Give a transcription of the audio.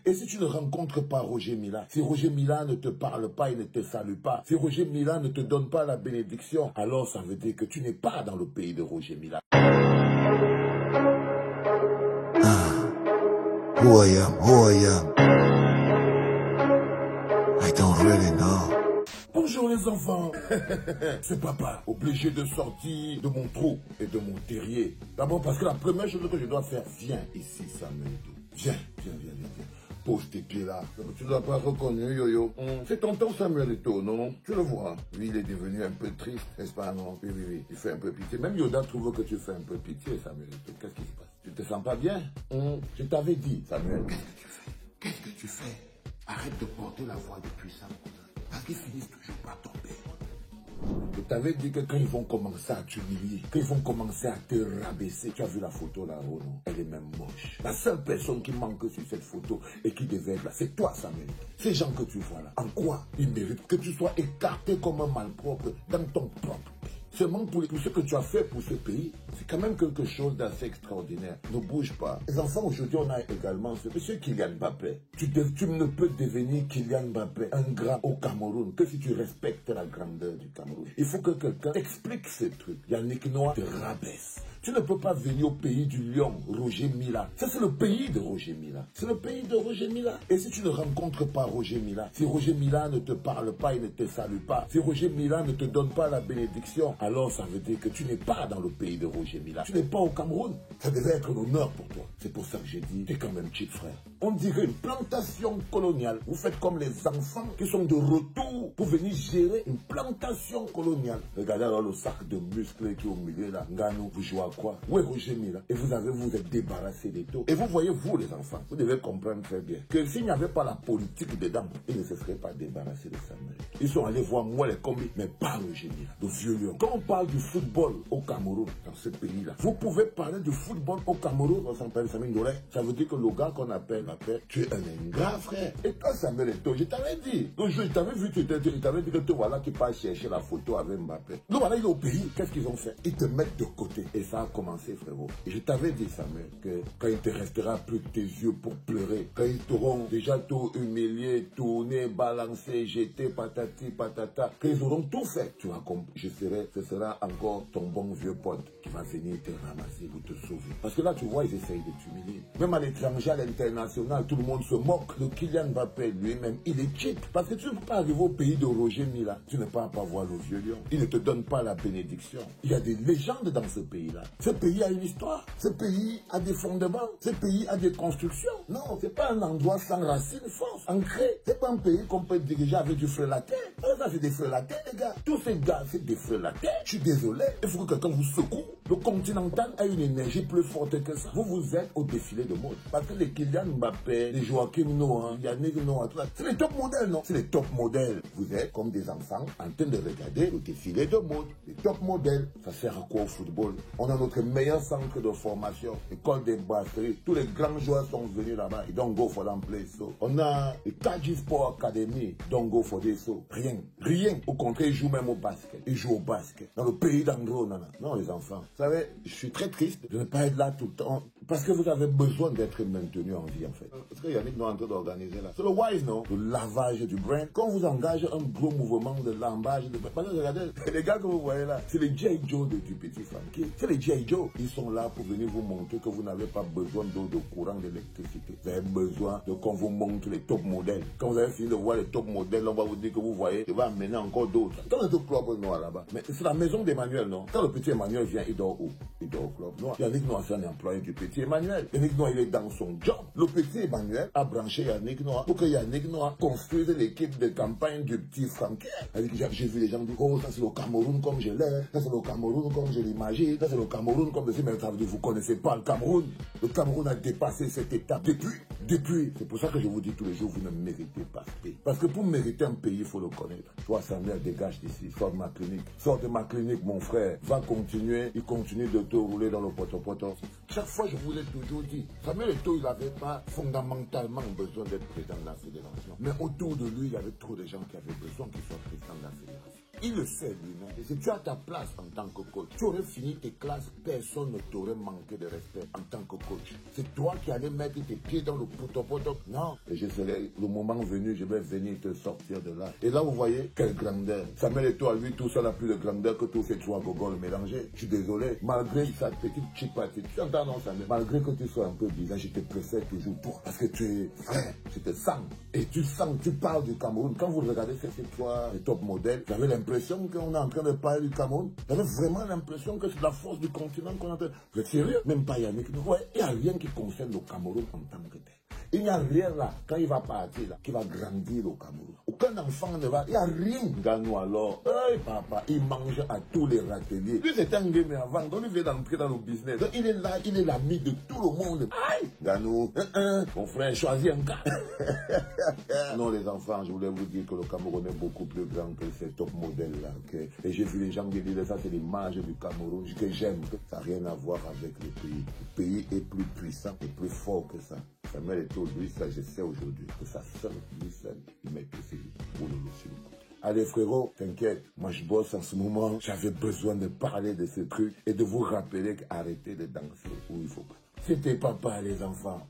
Et si tu ne rencontres pas Roger Mila, si Roger Mila ne te parle pas et ne te salue pas, si Roger Mila ne te donne pas la bénédiction, alors ça veut dire que tu n'es pas dans le pays de Roger Mila. Who I am, I don't really know. Bonjour les enfants, c'est papa, obligé de sortir de mon trou et de mon terrier. D'abord parce que la première chose que je dois faire, viens ici Samuel Eto'o. Viens. Pose tes pieds là. Tu ne l'as pas reconnu, Yo-Yo. C'est tonton Samuel Eto'o, non? Tu le vois. Lui, il est devenu un peu triste, n'est-ce pas, non? Oui. Il fait un peu pitié. Même Yoda trouve que tu fais un peu pitié, Samuel Eto'o. Qu'est-ce qui se passe? Tu te sens pas bien? Je t'avais dit, Samuel. Qu'est-ce que tu fais? Arrête de porter la voix de puissant. Parce qu'ils finissent toujours par tomber. Je t'avais dit que quand ils vont commencer à t'humilier, quand ils vont commencer à te rabaisser, tu as vu la photo là-haut, non? Elle est même moche. La seule personne qui manque sur cette photo et qui devait être là, c'est toi, Samuel. Ces gens que tu vois là, en quoi ils méritent que tu sois écarté comme un malpropre dans ton propre pays? Seulement pour ce que tu as fait pour ce pays, c'est quand même quelque chose d'assez extraordinaire. Ne bouge pas. Les enfants, aujourd'hui, on a également ce monsieur Kylian Mbappé. Tu ne peux devenir Kylian Mbappé, un grand au Cameroun, que si tu respectes la grandeur du Cameroun. Il faut que quelqu'un explique ces trucs. Yannick Noah te rabaisse. Tu ne peux pas venir au pays du lion, Roger Mila. Ça, c'est le pays de Roger Mila. C'est le pays de Roger Mila. Et si tu ne rencontres pas Roger Mila, si Roger Mila ne te parle pas et ne te salue pas, si Roger Mila ne te donne pas la bénédiction, alors ça veut dire que tu n'es pas dans le pays de Roger Mila. Tu n'es pas au Cameroun. Ça devait être un honneur pour toi. C'est pour ça que j'ai dit, t'es quand même petit frère. On dirait une plantation coloniale. Vous faites comme les enfants qui sont de retour pour venir gérer une plantation coloniale. Regardez alors le sac de muscles qui est au milieu là. Nganou, vous jouez à quoi? Où est Roger Mila? Et vous êtes débarrassé d'Eto'o. Et vous voyez, vous les enfants, vous devez comprendre très bien que s'il n'y avait pas la politique dedans, ils ne se seraient pas débarrassés de Samuel. Ils sont allés voir moi les combis, mais pas Roger Mila, le vieux lion. Quand on parle du football au Cameroun, dans ce pays-là, vous pouvez parler du football au Cameroun, on s'appelle Samuel Eto'o. Ça veut dire que le gars qu'on appelle, tu es un ingrat, frère. Et toi, Samuel Eto'o, je t'avais dit, le jour, je t'avais vu, je t'avais dit que te voilà, tu pars chercher la photo avec Mbappé. Donc voilà, il est au pays, qu'est-ce qu'ils ont fait? Ils te mettent de côté. Et ça a commencé, frérot. Et je t'avais dit, Samuel, que quand il te restera plus que tes yeux pour pleurer, quand ils t'auront déjà tout humilié, tourné, balancé, jeté, patati, patata, qu'ils auront tout fait, tu vois, comme ce sera encore ton bon vieux pote qui va venir te ramasser pour te sauver. Parce que là, tu vois, ils essayent de t'humilier. Même à l'étranger, à l'international, tout le monde se moque. Le Kylian Mbappé lui-même, il est cheap. Parce que tu ne peux pas arriver au pays de Roger Mila. Tu ne peux pas voir le vieux lion. Il ne te donne pas la bénédiction. Il y a des légendes dans ce pays-là. Ce pays a une histoire. Ce pays a des fondements. Ce pays a des constructions. Non, c'est pas un endroit sans racines fortes, ancrées. C'est pas un pays qu'on peut diriger avec du frelaté. Ça, c'est des frelatés, les gars. Tous ces gars, c'est des frelatés. Je suis désolé. Il faut que quelqu'un vous secoue. Le continental a une énergie plus forte que ça. Vous êtes au défilé de mode. Parce que les Kylian Mbappé, les Joachim Noah, Yannick Noah, tout ça, c'est les top modèles, non? C'est les top modèles. Vous êtes comme des enfants en train de regarder le défilé de mode. Les top modèles. Ça sert à quoi au football? On a notre meilleur centre de formation, école des brasseries. Tous les grands joueurs sont venus là-bas. Ils don't go for them play so. On a les Kaji Sport Academy. Don't go for this so. Rien. Au contraire, ils jouent même au basket. Ils jouent au basket. Dans le pays d'Andro, non, les enfants. Vous savez, je suis très triste de ne pas être là tout le temps. Parce que vous avez besoin d'être maintenu en vie, en fait. Parce que Yannick nous est en train d'organiser là. C'est le wise, non? Le lavage du brain. Quand vous engagez un gros mouvement de lambage, parce que regardez, les gars que vous voyez là, c'est les J. Joe du petit Frankie. C'est les J. Joe. Ils sont là pour venir vous montrer que vous n'avez pas besoin d'eau, de courant, d'électricité. Vous avez besoin de qu'on vous montre les top modèles. Quand vous avez fini de voir les top modèles, on va vous dire que vous voyez, il va amener encore d'autres. Quand le club noir là-bas, mais c'est la maison d'Emmanuel, non? Quand le petit Emmanuel vient, il dort où? Il dort au club noir. Yannick Noah, c'est un employé du petit Emmanuel. Yannick Noah, il est dans son job. Le petit Emmanuel a branché Yannick Noah pour que Yannick Noah construise l'équipe de campagne du petit Francky. J'ai vu les gens dire, oh, ça c'est le Cameroun comme je l'ai, ça c'est le Cameroun comme je l'imagine, ça c'est le Cameroun comme je sais, mais ça veut dire, vous connaissez pas le Cameroun. Le Cameroun a dépassé cette étape depuis. C'est pour ça que je vous dis tous les jours, vous ne méritez pas ce pays. Parce que pour mériter un pays, il faut le connaître. Toi, Samuel, dégage d'ici, sors de ma clinique. Sors de ma clinique, mon frère. Va continuer, il continue de te rouler dans le poto-poto. Chaque fois, je vous l'ai toujours dit, Samuel Eto'o, il n'avait pas fondamentalement besoin d'être président de la fédération. Mais autour de lui, il y avait trop de gens qui avaient besoin qu'il soit président de la fédération. Il le sait lui-même. Et si tu as ta place en tant que coach, tu aurais fini tes classes, personne ne t'aurait manqué de respect en tant que coach. C'est toi qui allais mettre tes pieds dans le poto-poto. Non. Et je serai, le moment venu, je vais venir te sortir de là. Et là, vous voyez, quelle grandeur. Samuel Eto'o, lui, tout ça n'a plus de grandeur que tous ces trois gogoles mélangés. Je suis désolé. Malgré sa petite chipatite, tu entends, non, Samuel? Malgré que tu sois un peu bizarre, je te préfère toujours toi. Parce que tu es frère, je te sens. Et tu sens, tu parles du Cameroun. Quand vous regardez ces trois top modèles, vous avez l'impression qu'on est en train de parler du Cameroun. Vous avez vraiment l'impression que c'est la force du continent qu'on est en train de... Vous êtes sérieux? Même pas Yannick. Ouais, il n'y a rien qui concerne le Cameroun en tant que tel. Il n'y a rien là, quand il va partir là, qui va grandir au Cameroun. Aucun enfant ne va, il n'y a rien. Ganou alors, hey papa, il mange à tous les râteliers. Lui c'était un gamer avant, donc il vient d'entrer dans le business. Donc il est là, il est l'ami de tout le monde. Aïe, Ganou, mon frère, choisis un gars. Non les enfants, je voulais vous dire que le Cameroun est beaucoup plus grand que ces top modèles là. Okay? Et j'ai vu les gens qui disent ça, c'est l'image du Cameroun que j'aime. Ça n'a rien à voir avec le pays. Le pays est plus puissant et plus fort que ça. Samuel Eto'o, lui, ça, je sais aujourd'hui que ça seul, lui seul, il met que c'est lui. Allez frérot, t'inquiète, moi je bosse en ce moment, j'avais besoin de parler de ce truc et de vous rappeler qu'arrêtez de danser où il faut pas. C'était papa les enfants.